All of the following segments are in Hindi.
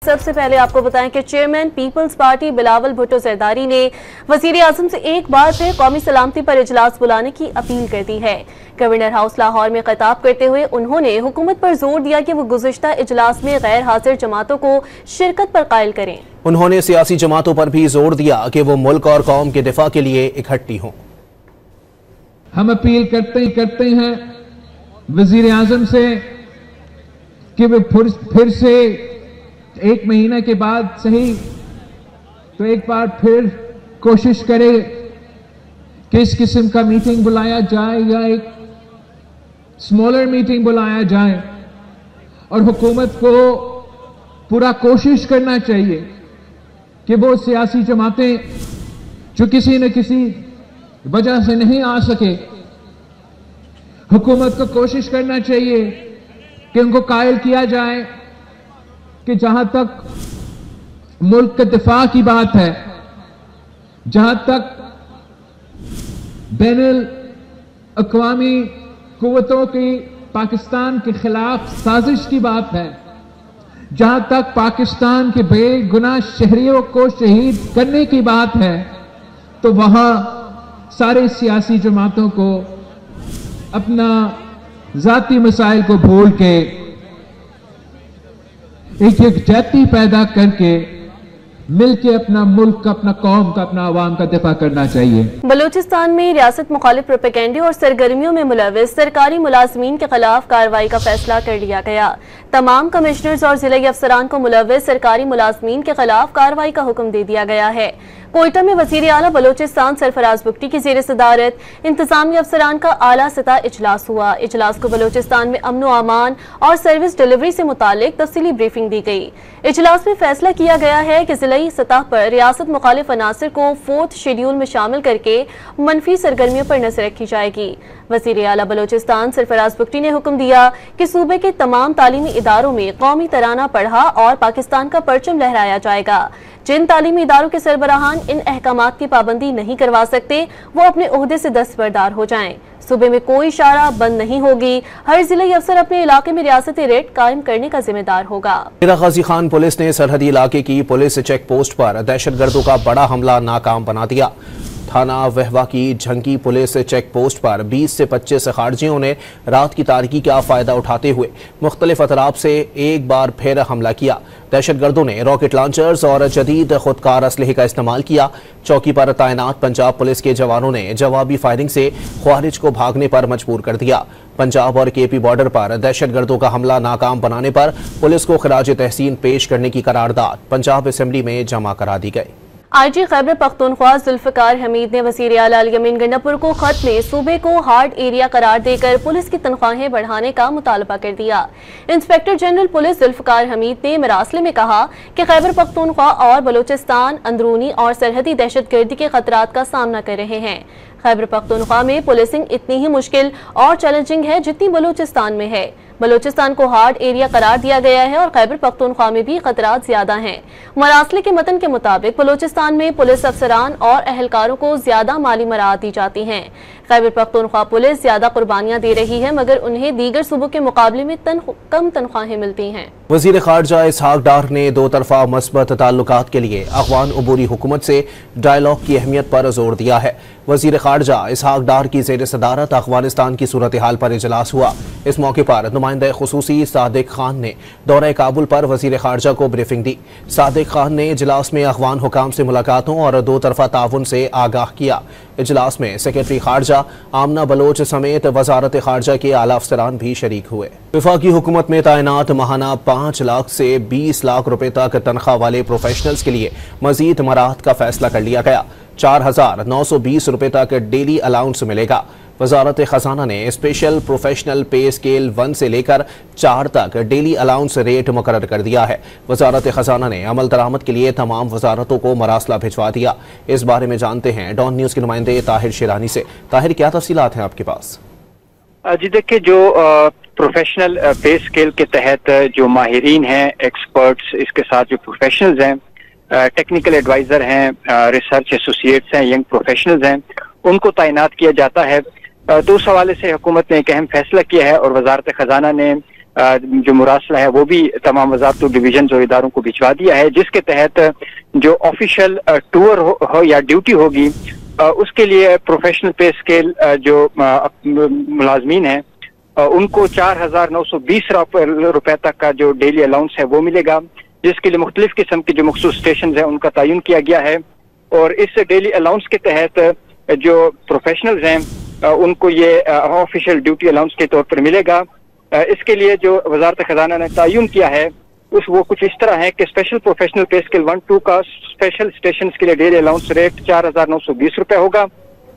सबसे पहले आपको बताएं कि चेयरमैन पीपल्स पार्टी बिलावल भुट्टो जरदारी ने वजीर आजम से एक बार फिर कौमी सलामती पर इजलास बुलाने की अपील कर दी है। गवर्नर हाउस लाहौर में खिताब करते हुए उन्होंने हुकूमत पर जोर दिया कि वो गुज़िश्ता इजलास में गैर हाजिर जमातों को शिरकत पर कायल करें। उन्होंने सियासी जमातों पर भी जोर दिया कि वो मुल्क और कौम के दिफा के लिए इकट्ठी हों। हम अपील करते हैं वजीर आजम से कि वे फिर से एक महीने के बाद सही तो एक बार फिर कोशिश करे कि इस किस्म का मीटिंग बुलाया जाए या एक स्मॉलर मीटिंग बुलाया जाए और हुकूमत को पूरा कोशिश करना चाहिए कि वो सियासी जमातें जो किसी न किसी वजह से नहीं आ सके, हुकूमत को कोशिश करना चाहिए कि उनको कायल किया जाए कि जहां तक मुल्क के दिफा की बात है, जहां तक बैनुल अक़वामी कुव्वतों की पाकिस्तान के खिलाफ साजिश की बात है, जहां तक पाकिस्तान के बेगुनाह शहरियों को शहीद करने की बात है, तो वहां सारे सियासी जमातों को अपना जाती मसाइल को भूल के एक यकजहती पैदा करके मिलके अपना मुल्क का, अपना कौम का, अपना अवाम का दिफा करना चाहिए। बलूचिस्तान में रियासत मुखालिफ प्रोपेगेंडे और सरगर्मियों में मुलविस सरकारी मुलाजमीन के खिलाफ कार्रवाई का फैसला कर लिया गया। तमाम कमिश्नर्स और जिला अफसरान को मुलविस सरकारी मुलाजमीन के खिलाफ कार्रवाई का हुक्म दे दिया गया है। कोयटा में वजीर आला बलूचिस्तान सरफराज बुगटी की जेर सदारत इंतजामी अफसरान का आला सतह इजलास हुआ। इजलास को बलूचिस्तान में अमन व अमान और सर्विस डिलीवरी से मुतालिक तफसीली ब्रीफिंग दी गई। इजलास में फैसला किया गया है कि जिलाई सतह पर रियासत मुखालिफ अनासर को 4th शेड्यूल में शामिल करके मनफी सरगर्मियों पर नजर रखी जाएगी। वजीर आला बलूचिस्तान सरफराज बुगटी ने हुक्म दिया कि सूबे के तमाम तालीमी इदारों में कौमी तराना पढ़ा और पाकिस्तान का परचम लहराया जाएगा। जिन तालीमी इदारों के सरबराहान इन अहकामात की पाबंदी नहीं करवा सकते वो अपने ओहदे से दस्तबरदार हो जाएं। सूबे में कोई इशारा बंद नहीं होगी। हर जिले अफसर अपने इलाके में रियासती रेड कायम करने का जिम्मेदार होगा। गाजी खान पुलिस ने सरहदी इलाके की पुलिस चेक पोस्ट पर दहशतगर्दों का बड़ा हमला नाकाम बना दिया। थाना वहवा की झंकी पुलिस चेक पोस्ट पर 20 से 25 खारजियों ने रात की तारीकी का फायदा उठाते हुए मुख्तलिफ अतराफ से एक बार फिर हमला किया। दहशतगर्दों ने रॉकेट लॉन्चर्स और जदीद खुदकार असलहे का इस्तेमाल किया। चौकी पर तैनात पंजाब पुलिस के जवानों ने जवाबी फायरिंग से ख्वारिज को भागने पर मजबूर कर दिया। पंजाब और केपी बॉर्डर पर दहशतगर्दों का हमला नाकाम बनाने पर पुलिस को खराज तहसीन पेश करने की करारदाद पंजाब असेंबली में जमा करा दी गई। IG खैबर पख्तूनख्वा जुल्फकार हमीद ने वज़ीर आला अली यमीन गंडापुर को खत में सूबे को हार्ड एरिया करार देकर पुलिस की तनख्वाहें बढ़ाने का मुतालबा कर दिया। Inspector general police Zulfiqar Hameed ने मरासले में कहा कि खैबर पख्तूनख्वा और बलूचिस्तान अंदरूनी और सरहदी दहशतगर्दी के खतरात का सामना कर रहे हैं। खैबर पख्तूनख्वा में पुलिसिंग इतनी ही मुश्किल और चैलेंजिंग है जितनी बलूचिस्तान में है। बलूचिस्तान को हार्ड एरिया करार दिया गया है और खैबर पख्तूनख्वा में भी खतरात ज्यादा हैं। मरासले के मतन के मुताबिक बलूचिस्तान में पुलिस अफसरान और अहलकारों को ज्यादा माली मराहत दी जाती हैं। खैबर पख्तूनख्वा पुलिस ज्यादा कुर्बानियां दे रही है मगर उन्हें दीगर सूबों के मुकाबले में कम तनख्वाहें मिलती हैं। वजीर खारजा इसहाक डार ने दो तरफा मस्बत ताल्लुकात के लिए अफगान अबूरी हुकूमत से डायलॉग की अहमियत पर जोर दिया है। वजीर खारजा इसहाक डार की जेर सदारत अफगानिस्तान की सूरत हाल पर इजलास हुआ। इस मौके पर नुमाइंदा खुसूसी सादिक खान ने दौरा काबुल पर वजीर खारजा को ब्रीफिंग दी। सादिक खान ने इजलास में अफगान हुकाम से मुलाकातों और दो तरफा ताउन से आगाह किया। इजलास में सेक्रेटरी खारजा आमना बलोच समेत वजारत खारजा के आला अफसरान भी शरीक हुए। वफाकी हुकूमत में तैनात माहाना 5 लाख से 20 लाख रुपए तक तनख्वाह वाले प्रोफेशनल्स के लिए मजीद मराहत का फैसला कर लिया गया। 4,920 रुपए तक डेली अलाउंस मिलेगा। वजारत खजाना ने स्पेशल प्रोफेशनल पे स्केल 1 से लेकर 4 तक डेली अलाउंस रेट मुकर्रर कर दिया है। वजारत खजाना ने अमल दरामद के लिए तमाम वजारतों को मरासला भिजवा दिया। इस बारे में जानते हैं डॉन न्यूज के नुमाइंदे ताहिर शेरानी से। ताहिर, क्या तफसीलात हैं आपके पास? जी देखिए, जो प्रोफेशनल पे स्केल के तहत जो माहिरीन हैं, एक्सपर्ट्स, इसके साथ जो प्रोफेशनल्स हैं, टेक्निकल एडवाइजर हैं, रिसर्च एसोसिएट्स हैं, यंग प्रोफेशनल्स हैं, उनको तैनात किया जाता है। तो उस हवाले से हुकूमत ने एक अहम फैसला किया है और वजारत खजाना ने जो मुरासला है वो भी तमाम वजारतों, डिवीजन और इदारों को भिजवा दिया है, जिसके तहत जो ऑफिशियल टूर हो या ड्यूटी होगी उसके लिए प्रोफेशनल पे स्केल जो मुलाजमीन है उनको 4,920 रुपए तक का जो डेली अलाउंस है वो मिलेगा, जिसके लिए मुख्तलिफ किस्म के जो मखसूस स्टेशन है उनका तयन किया गया है। और इस डेली अलाउंस के तहत जो प्रोफेशनल्स हैं उनको ये ऑफिशियल ड्यूटी अलाउंस के तौर पर मिलेगा। इसके लिए जो वजारत खजाना ने तयन किया है वो कुछ इस तरह है कि स्पेशल प्रोफेशनल पे स्केल 1-2 का स्पेशल स्टेशन के लिए डेली अलाउंस रेट 4,920 रुपए होगा।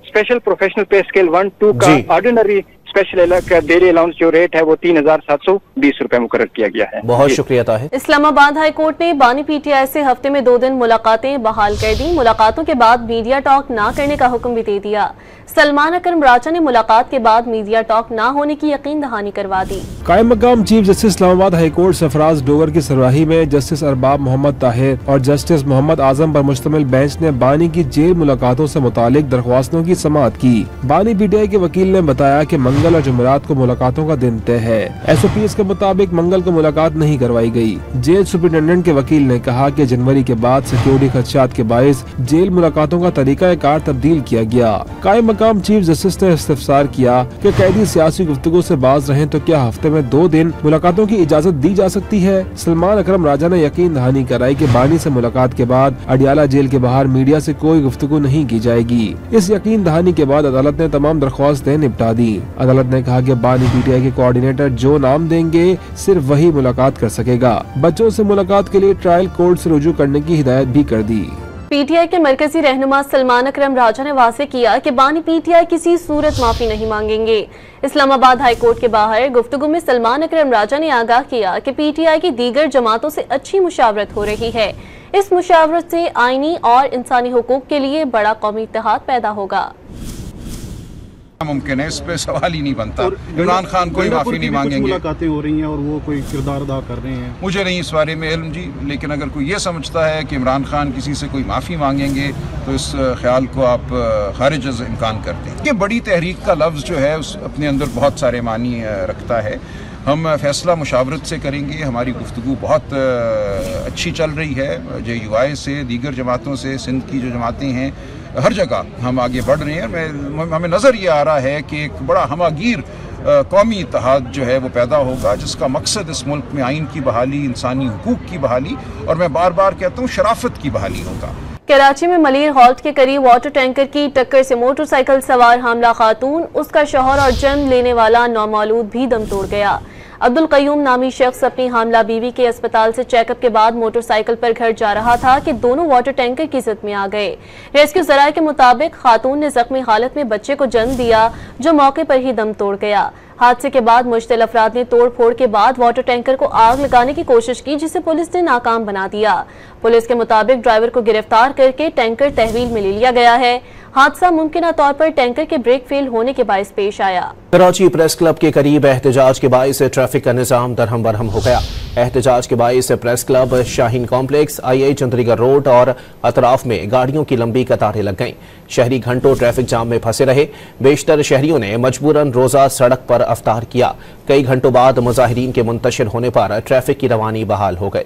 स्पेशल प्रोफेशनल पे स्केल 1-2 का ऑर्डिनरी स्पेशल डेली अलाउंस जो रेट है वो 3,720 रुपए मुकर्रर किया गया है। बहुत शुक्रिया ताहिर। इस्लामाबाद हाई कोर्ट ने बानी पीटीआई से हफ्ते में 2 दिन मुलाकातें बहाल कर दी। मुलाकातों के बाद मीडिया टॉक ना करने का हुक्म भी दे दिया। सलमान अकरम राजा ने मुलाकात के बाद मीडिया टॉक ना होने की यकीन दहानी करवा दी। कायम मकाम chief justice Islamabad high court Sarfaraz Dogar की सरबराही में जस्टिस अरबाब मोहम्मद ताहिर और जस्टिस मोहम्मद आजम पर मुश्तमिल बेंच ने बानी की जेल मुलाकातों से मुतालिक दरख्वास्तों की समाअत की। बानी पीटीआई के वकील ने बताया कि मंगल और जुमेरात को मुलाकातों का दिन तय है। SOPs के मुताबिक मंगल को मुलाकात नहीं करवाई गई। जेल सुप्रिंटेंडेंट के वकील ने कहा कि जनवरी के बाद सिक्योरिटी खदशात के बाइस जेल मुलाकातों का तरीका कार तब्दील किया गया। कायम मकाम चीफ जस्टिस ने इस्तफसार किया कि कैदी सियासी गुफ्तगू से बाज रहे तो क्या हफ्ते में 2 दिन मुलाकातों की इजाजत दी जा सकती है। सलमान अकरम राजा ने यकीन दहानी कराई कि बानी से मुलाकात के बाद अडियाला जेल के बाहर मीडिया से कोई गुफ्तगू नहीं की जाएगी। इस यकीन दहानी के बाद अदालत ने तमाम दरख्वास्तें निपटा दी। अदालत ने कहा कि बानी पीटीआई के कोऑर्डिनेटर जो नाम देंगे सिर्फ वही मुलाकात कर सकेगा। बच्चों से मुलाकात के लिए ट्रायल कोर्ट से रुजू करने की हिदायत भी कर दी। पीटीआई के मरकजी रहनुमा सलमान अकरम राजा ने वाज़ेह किया कि बानी पीटीआई किसी सूरत माफी नहीं मांगेंगे। इस्लामाबाद हाई कोर्ट के बाहर गुफ्तगू में सलमान अकरम राजा ने आगाह किया कि पीटीआई की दीगर जमातों से अच्छी मुशावरत हो रही है। इस मुशावरत से आईनी और इंसानी हुकूक के लिए बड़ा कौमी इत्तेहाद पैदा होगा। मुमकिन है, इस पे सवाल ही नहीं बनता। इमरान खान कोई माफी नहीं मांगेंगे। मुलाकातें हो रही हैं और वो कोई किरदार अदा कर रहे हैं, मुझे नहीं इस बारे में इल्म जी, लेकिन अगर कोई ये समझता है कि इमरान खान किसी से कोई माफी मांगेंगे तो इस ख्याल को आप खारिज अज़ इम्कान कर दें। ये बड़ी तहरीक का लफ्ज़ जो है उस अपने अंदर बहुत सारे मानी रखता है। हम फैसला मुशावरत से करेंगे। हमारी गुफ्तगू बहुत अच्छी चल रही है JUI से, दीगर जमातों से, सिंध की जो जमातें हैं, हर जगह हम आगे बढ़ रहे हैं। हमें नज़र ये आ रहा है कि एक बड़ा हमागीर कौमी इत्तेहाद जो है वो पैदा होगा, जिसका मकसद इस मुल्क में आइन की बहाली, इंसानी हुकूक की बहाली और मैं बार बार कहता हूँ शराफत की बहाली होगा। कराची में मलीर हॉल्ट के करीब वाटर टैंकर की टक्कर से मोटरसाइकिल सवार हामला खातून, उसका शौहर और जन्म लेने वाला नौमौलूद भी दम तोड़ गया। अब्दुल कयूम नामी शख्स अपनी हामला बीवी के अस्पताल से चेकअप के बाद मोटरसाइकिल पर घर जा रहा था कि दोनों वाटर टैंकर की जद में आ गए। रेस्क्यू जराये के मुताबिक खातून ने जख्मी हालत में बच्चे को जन्म दिया, जो मौके पर ही दम तोड़ गया। हादसे के बाद मुश्तिल अफराद ने तोड़ फोड़ के बाद वाटर टैंकर को आग लगाने की कोशिश की, जिसे पुलिस ने नाकाम बना दिया। पुलिस के मुताबिक ड्राइवर को गिरफ्तार करके टैंकर तहवील में ले लिया गया है। हादसा मुमकिन तौर पर टैंकर के ब्रेक फेल होने के बायस पेश आया। कराची प्रेस क्लब के करीब एहतजाज के बायस ट्रैफिक का निजाम दरहम बरहम हो गया। एहतजाज के बायस press club, Shaheen complex, II Chundrigar road और अतराफ में गाड़ियों की लंबी कतारें लग गईं। शहरी घंटों ट्रैफिक जाम में फंसे रहे। बेशतर शहरियों ने मजबूरन रोजा सड़क पर अफ्तार किया। कई घंटों बाद मुजाहिरीन के मुंतशिर होने पर ट्रैफिक की रवानी बहाल हो गई।